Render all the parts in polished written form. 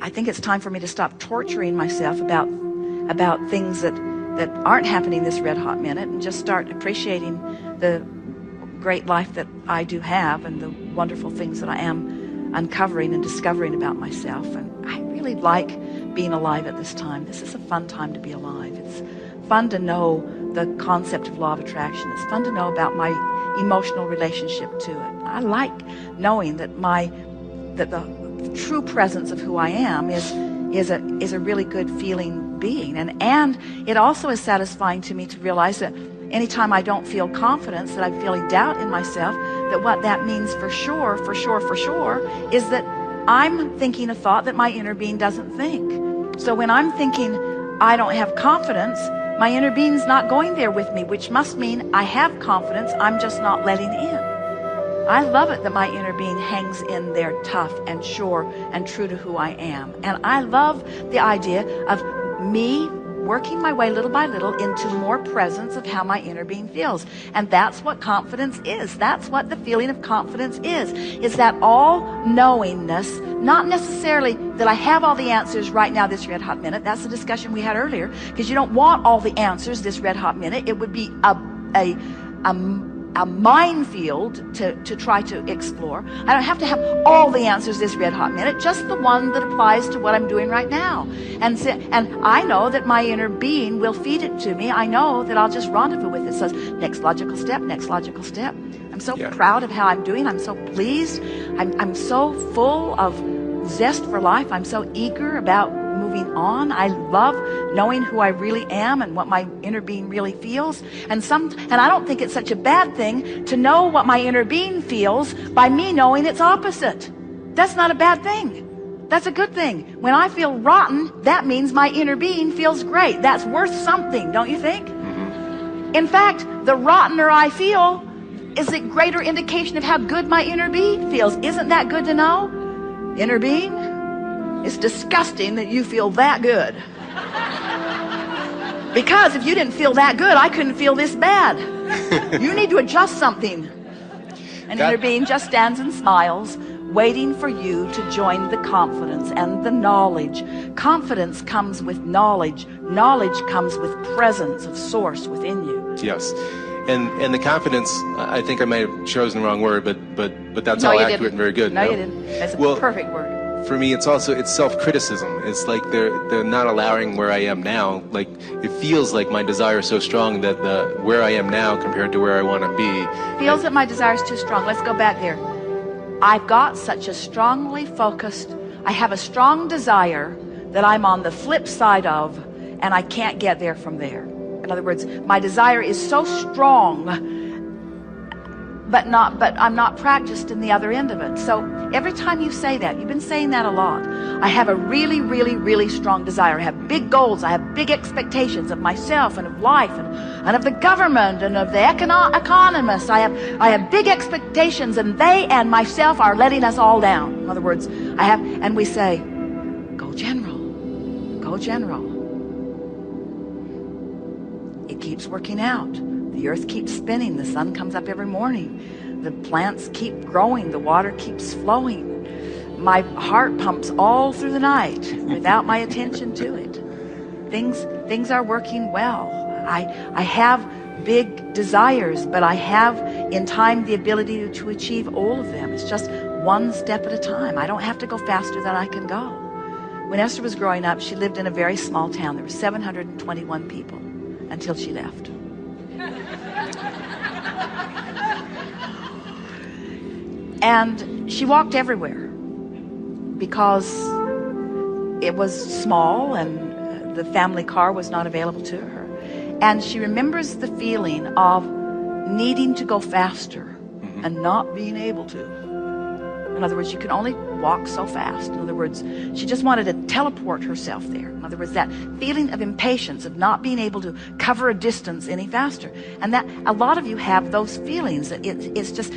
I think it's time for me to stop torturing myself about things that aren't happening this red hot minute, and just start appreciating the great life that I do have and the wonderful things that I am uncovering and discovering about myself. And I really like being alive at this time. This is a fun time to be alive. It's fun to know the concept of law of attraction. It's fun to know about my emotional relationship to it. I like knowing that the true presence of who I am is a really good feeling being. And it also is satisfying to me to realize that anytime I don't feel confidence, that I'm feeling doubt in myself, that what that means for sure is that I'm thinking a thought that my inner being doesn't think. So when I'm thinking I don't have confidence, my inner being's not going there with me, which must mean I have confidence, I'm just not letting in. I love it that my inner being hangs in there tough and sure and true to who I am. And I love the idea of me working my way little by little into more presence of how my inner being feels. And that's what confidence is. That's what the feeling of confidence is that all-knowingness, not necessarily that I have all the answers right now this red hot minute. That's the discussion we had earlier, because you don't want all the answers this red hot minute. It would be a minefield to try to explore. I don't have to have all the answers this red hot minute, just the one that applies to what I'm doing right now. And I know that my inner being will feed it to me. I know that I'll just rendezvous with it. So next logical step, next logical step. I'm so proud of how I'm doing. I'm so pleased. I'm so full of zest for life. I'm so eager about moving on. I love knowing who I really am and what my inner being really feels. And I don't think it's such a bad thing to know what my inner being feels by me knowing its opposite. That's not a bad thing. That's a good thing. When I feel rotten, that means my inner being feels great. That's worth something, don't you think? Mm-hmm. In fact, the rottener I feel is a greater indication of how good my inner being feels. Isn't that good to know? Inner being? It's disgusting that you feel that good. Because if you didn't feel that good, I couldn't feel this bad. You need to adjust something. And inner being just stands and smiles, waiting for you to join the confidence and the knowledge. Confidence comes with knowledge. Knowledge comes with presence of source within you. Yes. And the confidence, I think I might have chosen the wrong word, but that's all accurate and very good. No, you didn't. That's a perfect word. For me, it's self-criticism. It's like they're not allowing where I am now. Like, it feels like my desire is so strong that where I am now compared to where I want to be. Feels that my desire is too strong. Let's go back there. I've got such a strongly focused, I have a strong desire that I'm on the flip side of, and I can't get there from there. In other words, my desire is so strong, but I'm not practiced in the other end of it. So every time you say that, you've been saying that a lot. I have a really, really, really strong desire. I have big goals. I have big expectations of myself and of life and of the government and of the economists. I have big expectations, and they and myself are letting us all down. In other words, and we say, go general, go general. It keeps working out. The earth keeps spinning. The sun comes up every morning. The plants keep growing. The water keeps flowing. My heart pumps all through the night without my attention to it. Things are working well. I have big desires, but I have in time the ability to achieve all of them. It's just one step at a time. I don't have to go faster than I can go. When Esther was growing up, she lived in a very small town. There were 721 people until she left. And she walked everywhere because it was small and the family car was not available to her. And she remembers the feeling of needing to go faster and not being able to. In other words, you can only walk so fast. In other words, she just wanted to teleport herself there. In other words, that feeling of impatience, of not being able to cover a distance any faster. And that a lot of you have those feelings. It's just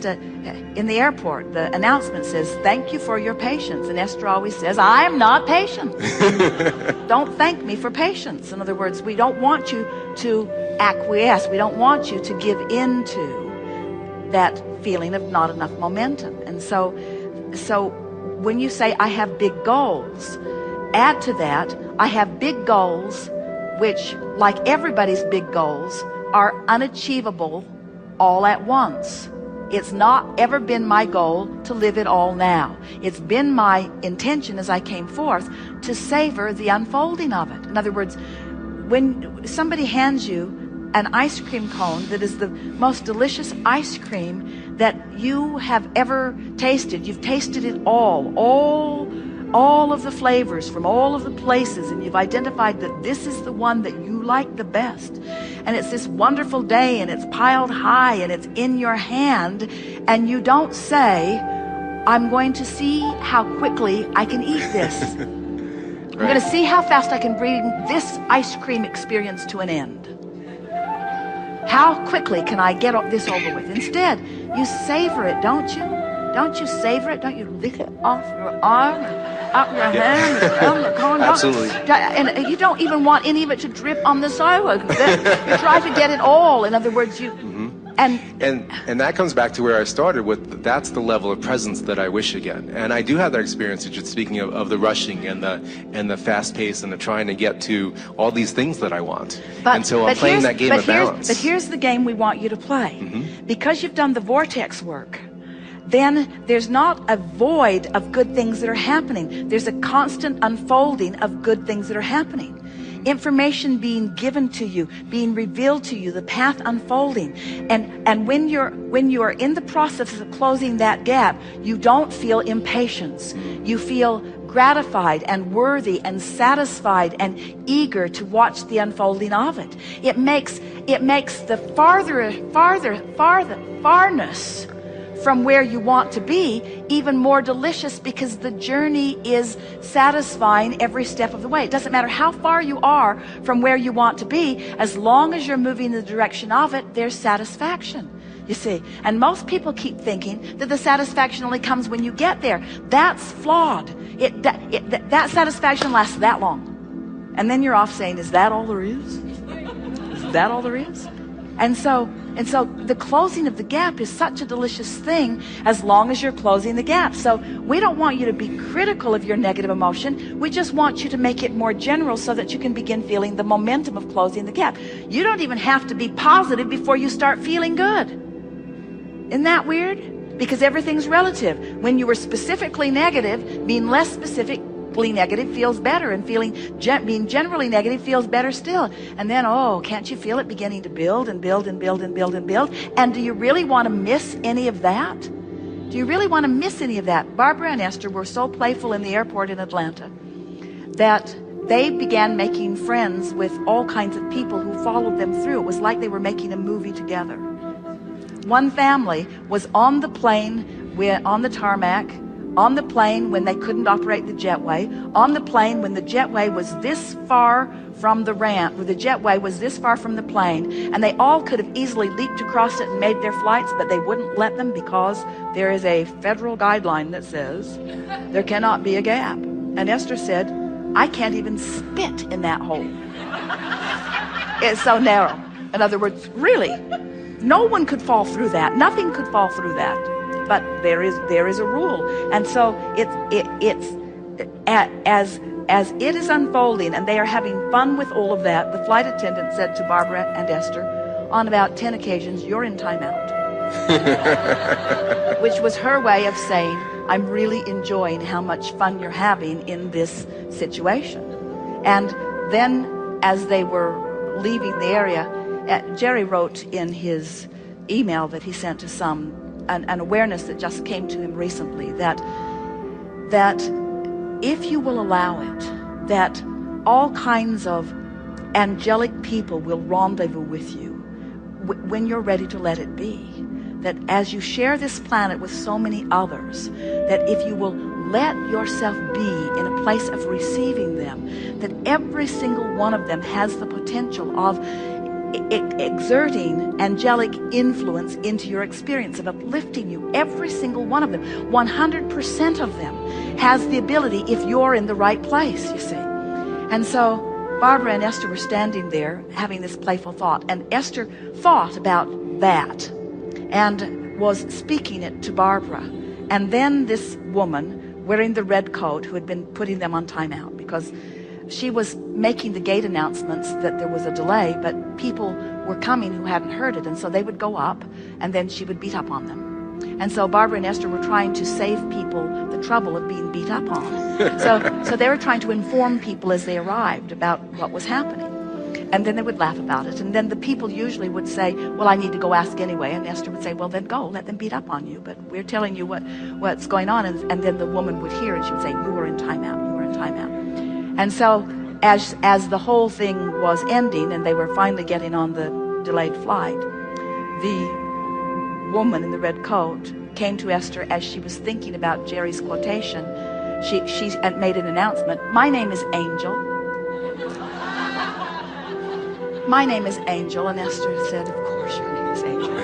in the airport, the announcement says, "Thank you for your patience." And Esther always says, "I am not patient." Don't thank me for patience. In other words, we don't want you to acquiesce. We don't want you to give in to that feeling of not enough momentum. And so when you say, I have big goals, add to that, I have big goals, which, like everybody's big goals, are unachievable all at once. It's not ever been my goal to live it all now. It's been my intention as I came forth to savor the unfolding of it. In other words, when somebody hands you an ice cream cone that is the most delicious ice cream that you have ever tasted, you've tasted it all of the flavors from all of the places, and you've identified that this is the one that you like the best, and it's this wonderful day, and it's piled high, and it's in your hand, and you don't say, I'm going to see how quickly I can eat this. I'm going to see how fast I can bring this ice cream experience to an end. How quickly can I get this over with? Instead, you savor it, don't you? Don't you savor it? Don't you lick it off your arm, up your hand, around the cone? Absolutely. And you don't even want any of it to drip on the sidewalk. You try to get it all. In other words, you... And that comes back to where I started with, that's the level of presence that I wish again. And I do have that experience, just speaking of the rushing and the fast pace and the trying to get to all these things that I want. And so I'm playing that game of balance. But here's the game we want you to play. Because you've done the vortex work, then there's not a void of good things that are happening. There's a constant unfolding of good things that are happening. Information being given to you, being revealed to you, the path unfolding. And when you are in the process of closing that gap, you don't feel impatience. You feel gratified and worthy and satisfied and eager to watch the unfolding of it. It makes the farness from where you want to be even more delicious, because the journey is satisfying every step of the way. It doesn't matter how far you are from where you want to be, as long as you're moving in the direction of it, there's satisfaction, you see. And most people keep thinking that the satisfaction only comes when you get there. That's flawed. That satisfaction lasts that long, and then you're off saying, is that all there is? Is that all there is? And so the closing of the gap is such a delicious thing, as long as you're closing the gap. So we don't want you to be critical of your negative emotion. We just want you to make it more general so that you can begin feeling the momentum of closing the gap. You don't even have to be positive before you start feeling good. Isn't that weird? Because everything's relative. When you were specifically negative, being less specifically negative feels better, and being generally negative feels better still. And then, oh, can't you feel it beginning to build and build and build and build and build? And do you really want to miss any of that? Do you really want to miss any of that? Barbara and Esther were so playful in the airport in Atlanta that they began making friends with all kinds of people who followed them through. It was like they were making a movie together. One family was on the plane, on the tarmac, on the plane when they couldn't operate the jetway, on the plane when the jetway was this far from the ramp, where the jetway was this far from the plane, and they all could have easily leaped across it and made their flights, but they wouldn't let them because there is a federal guideline that says there cannot be a gap. And Esther said, I can't even spit in that hole. It's so narrow. In other words, really, no one could fall through that. Nothing could fall through that. But there is a rule. And so it's as it is unfolding and they are having fun with all of that, the flight attendant said to Barbara and Esther, on about 10 occasions, you're in timeout. Which was her way of saying, I'm really enjoying how much fun you're having in this situation. And then as they were leaving the area, Jerry wrote in his email that he sent to some, an awareness that just came to him recently, that if you will allow it, that all kinds of angelic people will rendezvous with you when you're ready to let it be. That as you share this planet with so many others, that if you will let yourself be in a place of receiving them, that every single one of them has the potential of exerting angelic influence into your experience, of uplifting you. Every single one of them, 100% of them, has the ability if you're in the right place, you see. And so Barbara and Esther were standing there having this playful thought, and Esther thought about that and was speaking it to Barbara. And then this woman wearing the red coat, who had been putting them on timeout because she was making the gate announcements that there was a delay, but people were coming who hadn't heard it, and so they would go up, and then she would beat up on them. And so Barbara and Esther were trying to save people the trouble of being beat up on. So they were trying to inform people as they arrived about what was happening. And then they would laugh about it. And then the people usually would say, well, I need to go ask anyway. And Esther would say, well, then go, let them beat up on you. But we're telling you what's going on. And then the woman would hear, and she would say, you were in timeout, you were in timeout. And so as the whole thing was ending and they were finally getting on the delayed flight, the woman in the red coat came to Esther as she was thinking about Jerry's quotation. She made an announcement. My name is Angel. My name is Angel. And Esther said, of course your name is Angel.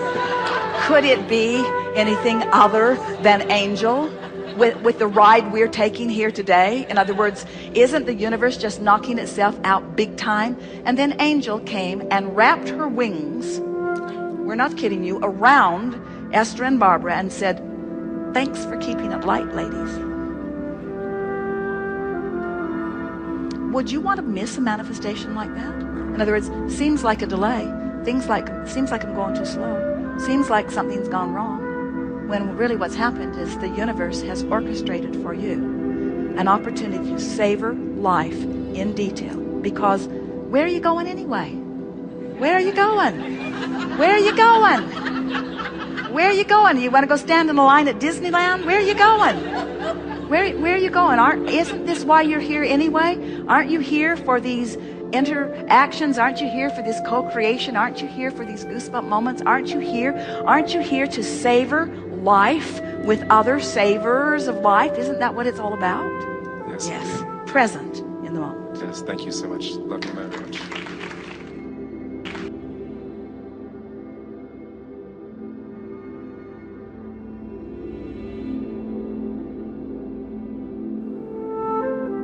Could it be anything other than Angel with the ride we're taking here today? In other words, isn't the universe just knocking itself out big time? And then Angel came and wrapped her wings, we're not kidding you, around Esther and Barbara and said, thanks for keeping it light, ladies. Would you want to miss a manifestation like that? In other words, seems like a delay. Seems like I'm going too slow. Seems like something's gone wrong. When really what's happened is the universe has orchestrated for you an opportunity to savor life in detail. Because where are you going anyway? Where are you going? Where are you going? Where are you going? You want to go stand in a line at Disneyland? Where are you going? Where are you going? Isn't this why you're here anyway? Aren't you here for these interactions? Aren't you here for this co-creation? Aren't you here for these goosebump moments? Aren't you here to savor life with other savors of life? Isn't that what it's all about? Yes. Yes. Present in the moment. Yes, thank you so much. Love you very much.